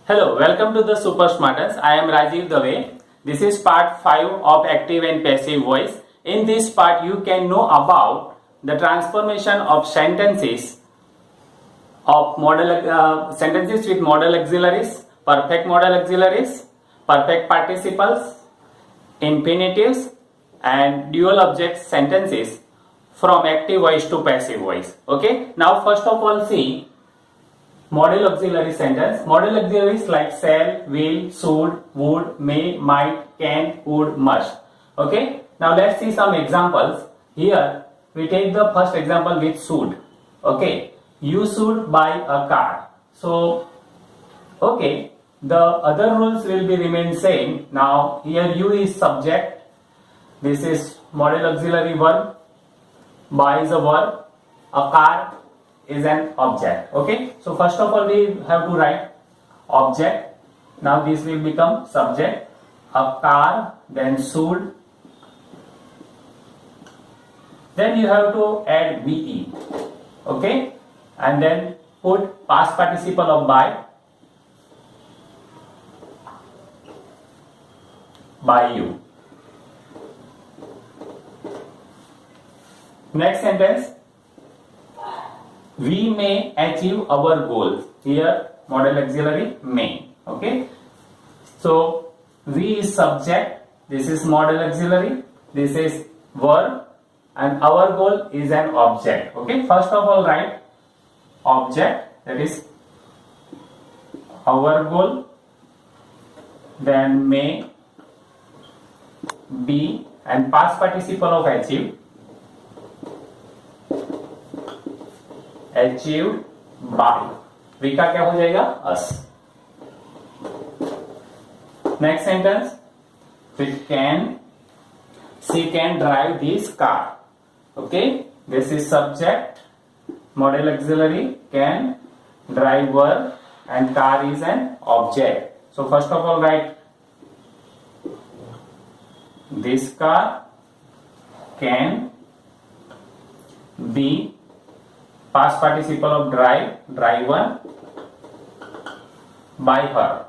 Hello, welcome to the Super Smarters. I am Rajiv Dave. This is part 5 of active and passive voice. In this part, you can know about the transformation of sentences sentences with modal auxiliaries, perfect participles, infinitives, and dual object sentences from active voice to passive voice. Okay. Now, first of all, see modal auxiliary sentence. Modal auxiliaries like shall, will, should, would, may, might, can, would, must. Okay. Now let's see some examples. Here we take the first example with should. Okay. You should buy a car. So, okay. The other rules will be remain same. Now here you is subject. This is modal auxiliary verb. Buy is a verb. A car is an object. Okay, so first of all we have to write object. Now this will become subject. A car, then should, then you have to add be. Okay, and then put past participle of by you. Next sentence, we may achieve our goals. Here modal auxiliary may. Okay, so we is subject, this is modal auxiliary, this is verb, and our goal is an object. Okay, first of all write object, that is our goal, then may, be, and past participle of achieve. Achieved by, V का क्या हो जाएगा us. Next sentence, with can, she can drive this car. Okay, this is subject, modal auxiliary, can, driver, and car is an object. So first of all write this car can be past participle of drive, driven by her.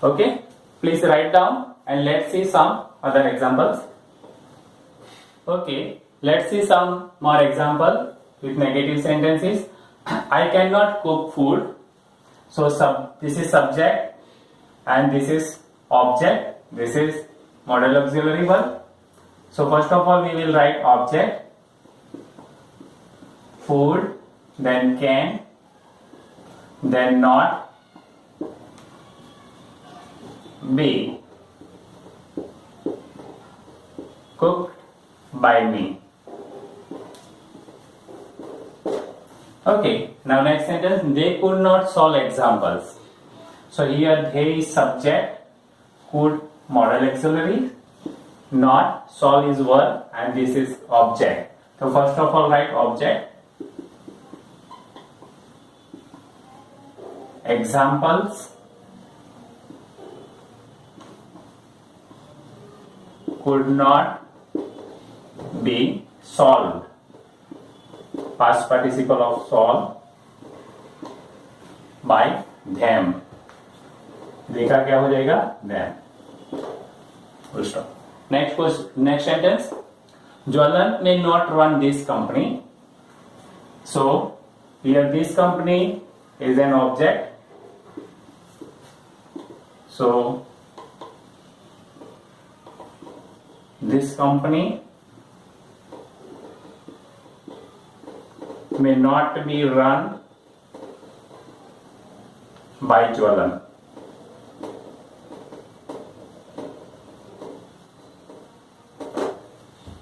Okay, please write down and let's see some other examples. Okay, let's see some more example with negative sentences. I cannot cook food. So this is subject and this is object. This is modal auxiliary verb. So first of all we will write object, food, then can, then not, be, cooked by me. Okay, now next sentence, they could not solve examples. So here they is subject, could modal auxiliary, not, solve is verb, and this is object. So first of all write object, examples could not be solved, past participle of solve, by them. देखा क्या हो जाएगा them. Full stop. Next sentence, Jwalan may not run this company. So here this company is an object. So this company may not be run by Jwalan.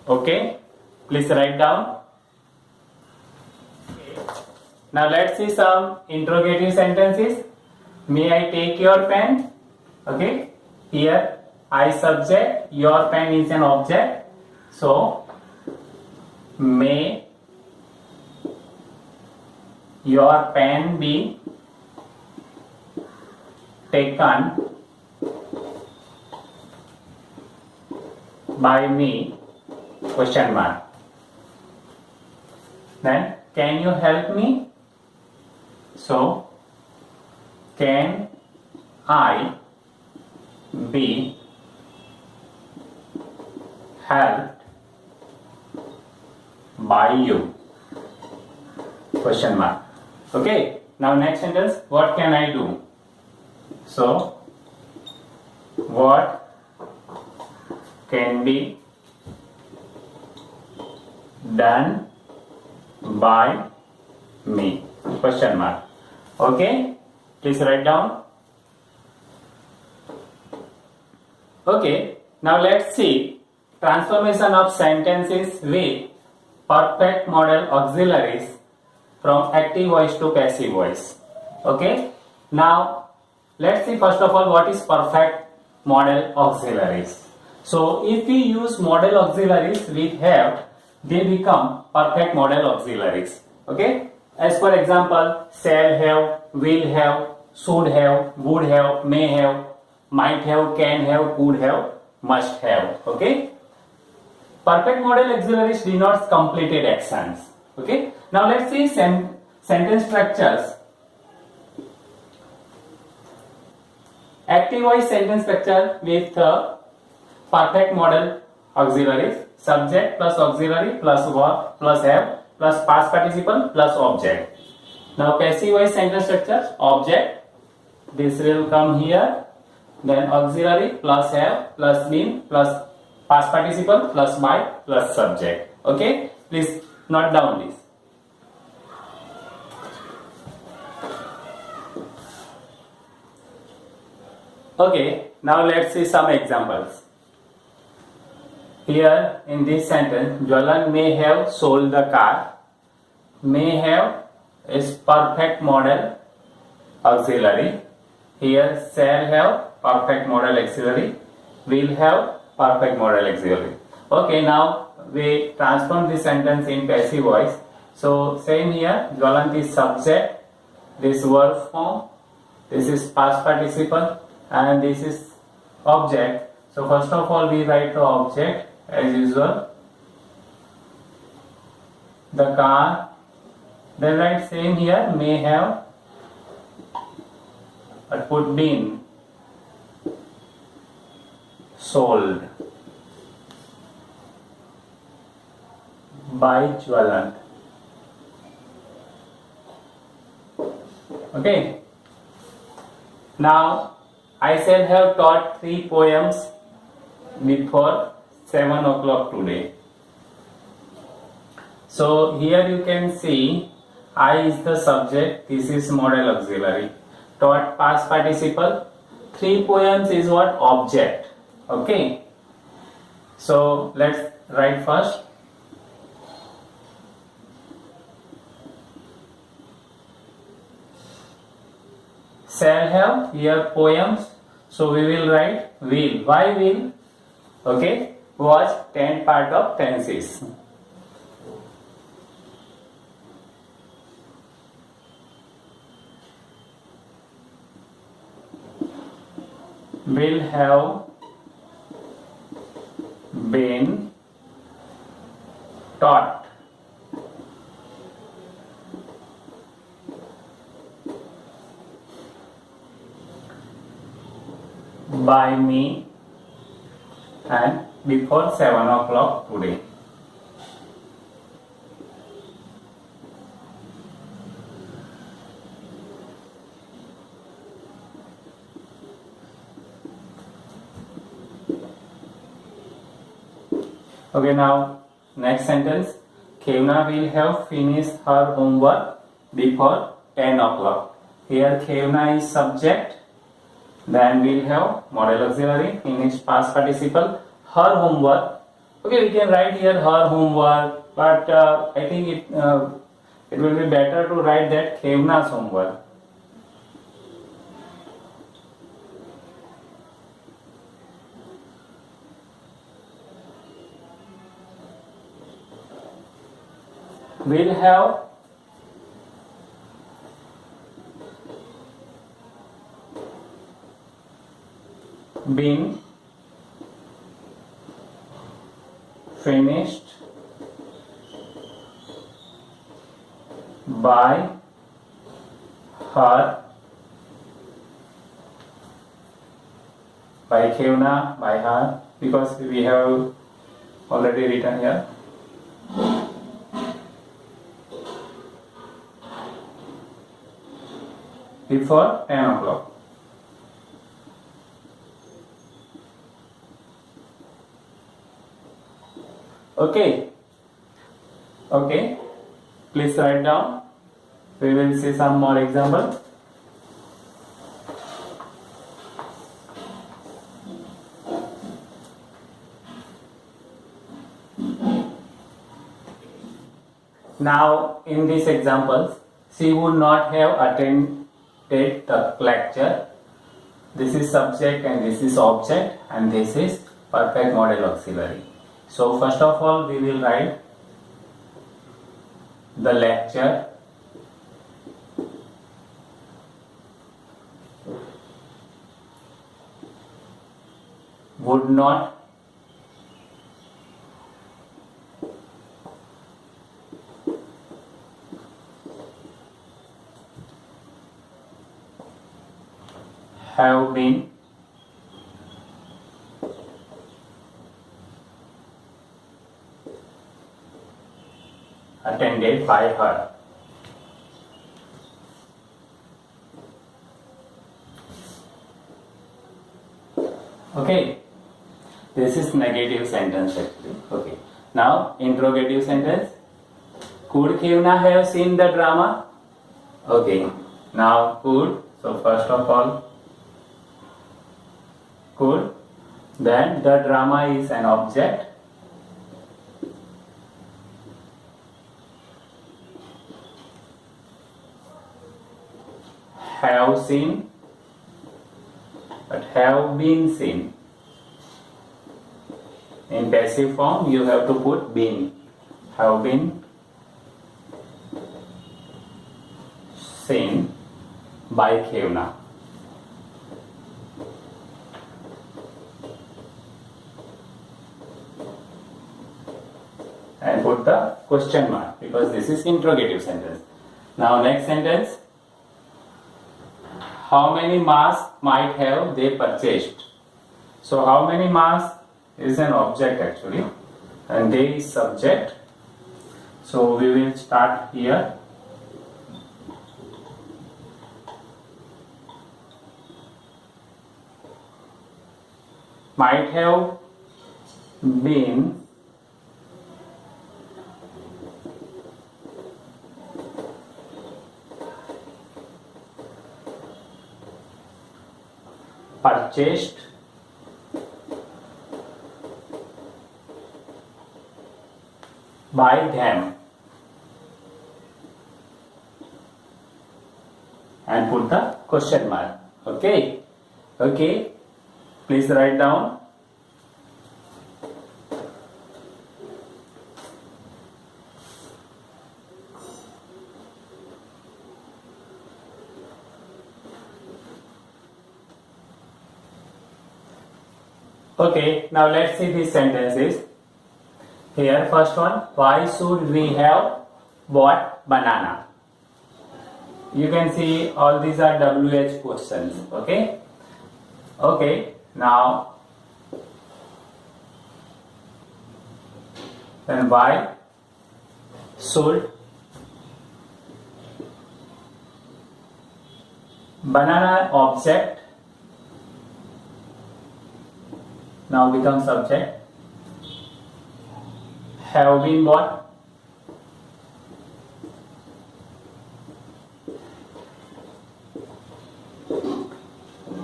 Okay, please write down. Now let's see some interrogative sentences. May I take your pen? Okay, here I subject, your pen is an object. So may your pen be taken by me? Question mark. Then can you help me? So can I be helped by you? Question mark. Okay. Now next sentence. What can I do? So what can be done by me? Question mark. Okay. Please write down. Okay. Now let's see transformation of sentences with perfect model auxiliaries from active voice to passive voice. Okay. Now let's see first of all what is perfect model auxiliaries. So if we use model auxiliaries with have, they become perfect model auxiliaries. Okay. As for example, shall have, will have, should have, would have, may have, might have, can have, could have, must have. Okay. Perfect model auxiliaries denotes completed actions. Okay. Now let's see sentence structures. Active voice sentence structure with perfect model auxiliaries, subject plus auxiliary plus verb plus have plus past participle plus object. Now passive voice sentence structure, object, this will come here, then auxiliary plus have plus been plus past participle plus by plus subject. Okay, please note down this. Okay, now let's see some examples. Here in this sentence, Jwalan may have sold the car. May have is perfect model auxiliary. Here shall have perfect model auxiliary. Will have perfect model auxiliary. Okay, now we transform this sentence in passive voice. So same here, Jwalant is subject, this verb form, this is past participle, and this is object. So first of all we write the object as usual, the car, then write same here, may have, but put been sold by Jwalant. Okay. Now I shall have taught 3 poems before 7 o'clock today. So here you can see I is the subject, this is model auxiliary. Taught past participle, 3 poems is what? Object. Okay. So let's write first. Shall have, here poems, so we will write will. Why will? Okay, was 10 part of tenses. Will have been taught. By me and before 7 o'clock today. Okay, now next sentence. Khevna will have finished her homework before 10 o'clock. Here Khevna is subject. Then we'll have model auxiliary, finished past participle, her homework. Okay, we can write here her homework, but I think it will be better to write that Khevna's homework. We'll have been finished by her, by Khevna, by her, because we have already written here. Before 10 o'clock. Okay. Okay. Please write down. We will see some more examples. Now, in these examples, she would not have attended the lecture. This is subject and this is object and this is perfect model auxiliary. So, first of all, we will write the lecture would not have been attended by her. Okay, this is negative sentence actually. Okay, now interrogative sentence. Could Khevna have seen the drama? Okay, now could. So first of all, could. Then the drama is an object. Have seen, but have been seen. In passive form, you have to put been. Have been seen by Khevna. And put the question mark because this is interrogative sentence. Now next sentence. How many masks might have they purchased? So how many masks is an object actually and they is subject. So we will start here. Might have been purchased by them and put the question mark. Okay, okay, please write down. Okay, now let's see these sentences. Here, first one, why should we have bought banana? You can see all these are WH questions. Okay, okay, now then why should banana object now become subject, have been bought,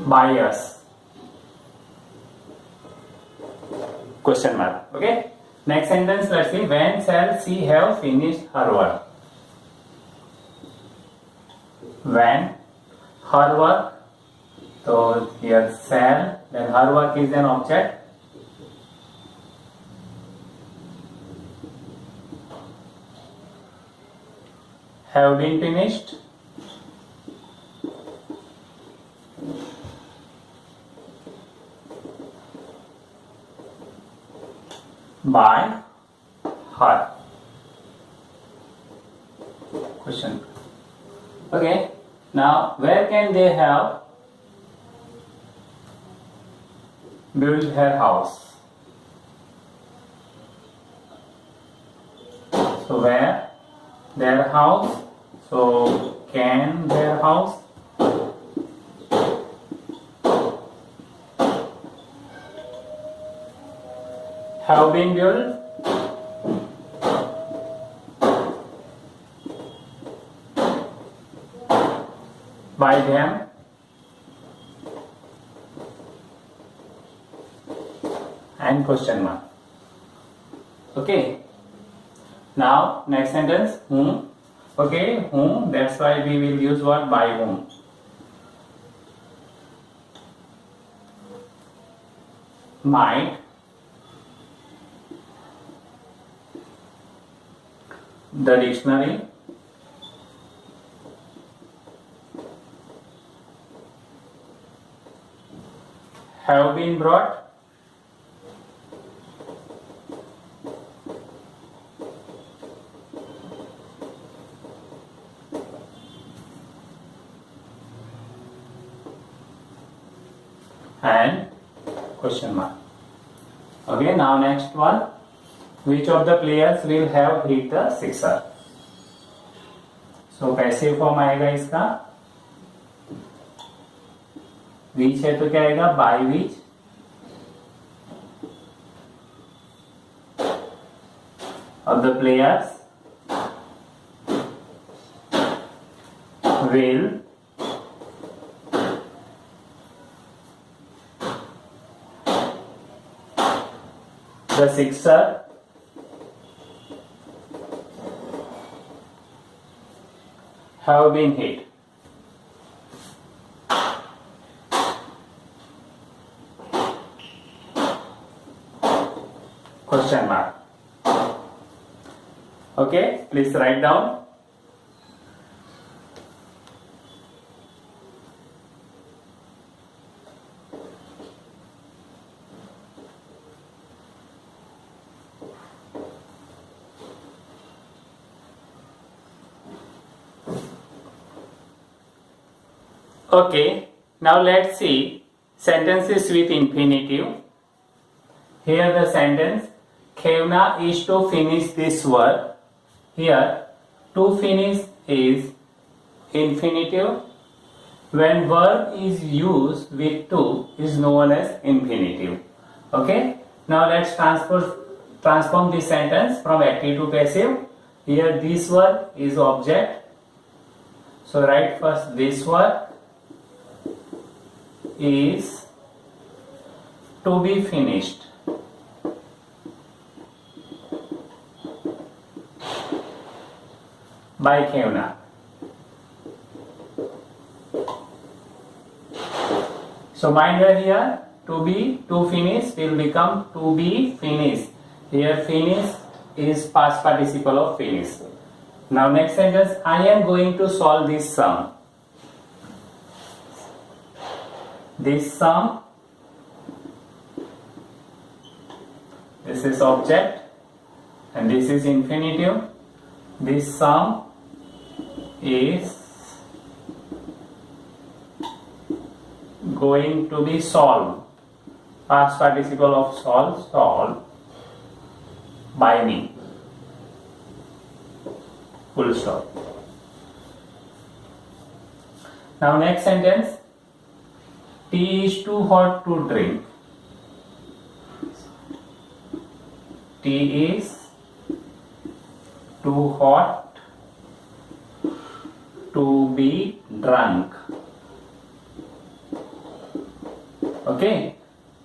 by us, question mark. Okay, next sentence, let's see, when shall she have finished her work? When her work, so here shall, then her work is an object. Have been finished. By her. Question. Okay. Now, where can they have built their house? So, where their house? So, can their house have been built by them? And question mark. Okay. Now next sentence, whom. Okay, whom, that's why we will use what? By whom. Might the dictionary have been brought and question mark. Okay, now next one. Which of the players will have hit the sixer? So passive form आएगा इसका. which है तो क्या आएगा? by which of the players will the sixer have been hit. Question mark. Okay, please write down. Okay, now let's see sentences with infinitive. Here the sentence, Khevna is to finish this work. Here, to finish is infinitive. When verb is used with to is known as infinitive. Okay, now let's transform this sentence from active to passive. Here this word is object. So write first this word is to be finished. By Khevna. So mind that here to finish will become to be finished. Here finish is past participle of finish. Now next sentence, I am going to solve this sum. This sum, this is object and this is infinitive. This sum is going to be solved. Past participle of solved by me. Full stop. Now next sentence, tea is too hot to drink. Tea is too hot to be drunk. Okay,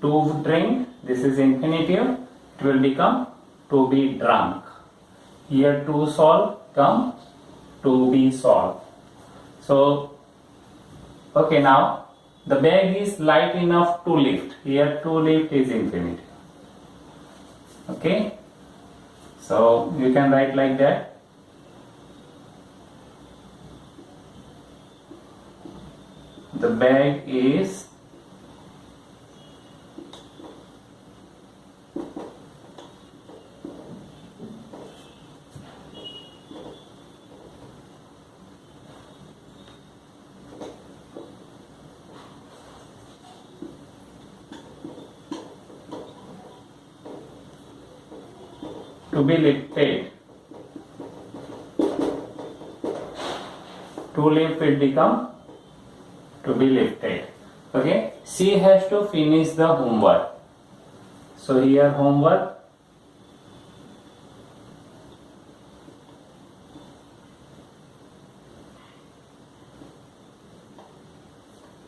to drink, this is infinitive, it will become to be drunk. Here to solve come to be solved. So, okay, now the bag is light enough to lift. Here to lift is infinitive. Okay, so you can write like that. The bag is to be lifted. To lift will become to be lifted. Okay, she has to finish the homework. So here homework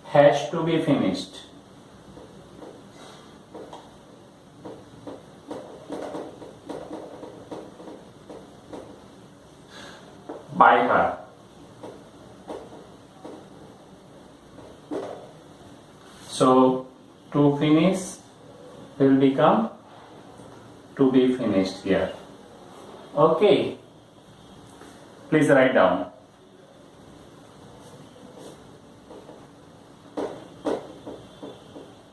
has to be finished. By her. So to finish will become to be finished here. Okay, please write down.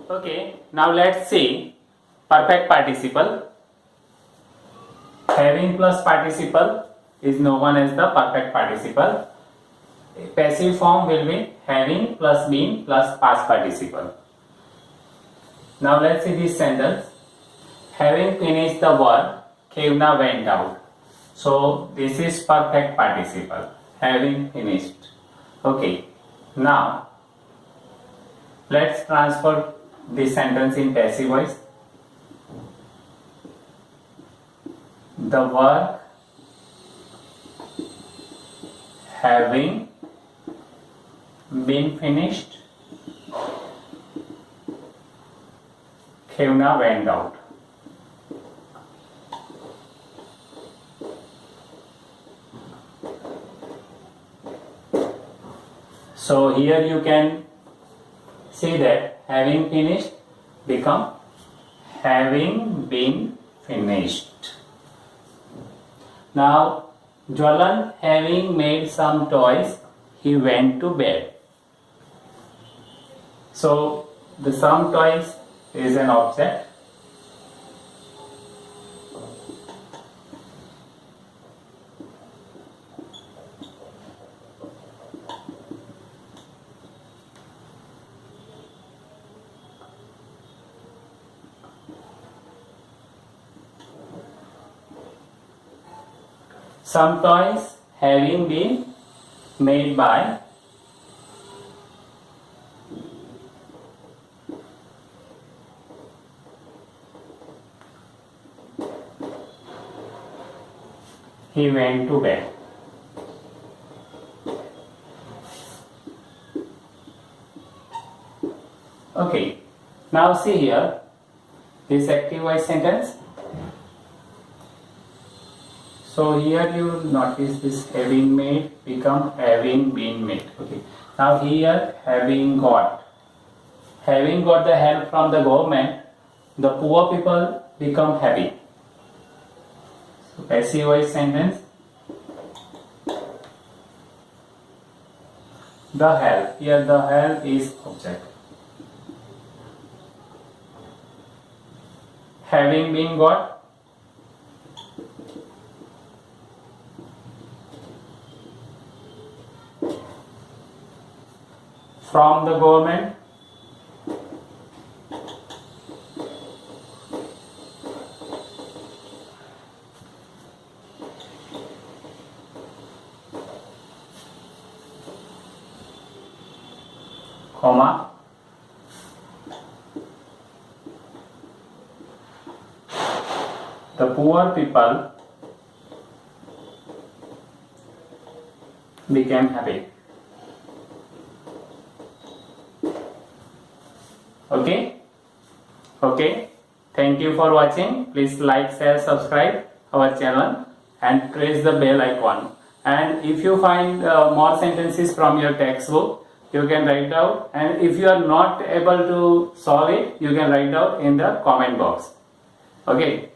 Okay, now let's see perfect participle. Having plus participle is known as the perfect participle. Passive form will be having plus been plus past participle. Now let's see this sentence. Having finished the work, Kevna went out. So this is perfect participle. Having finished. Okay. Now let's transfer this sentence in passive voice. The work having been finished, Kevna went out. So here you can see that having finished become having been finished. Now Jwalan having made some toys, he went to bed. So the some toys is an object. Some toys having been made by he went to bed. Okay, now see here this active voice sentence. So here you notice this having made become having been made. Okay. Now here having got the help from the government, the poor people become happy. So passive voice sentence. The help, here the help is object. Having been got, from the government, comma, the poor people became happy. Okay, thank you for watching. Please like, share, subscribe our channel and press the bell icon. And if you find more sentences from your textbook, you can write out, and if you are not able to solve it, you can write out in the comment box. Okay.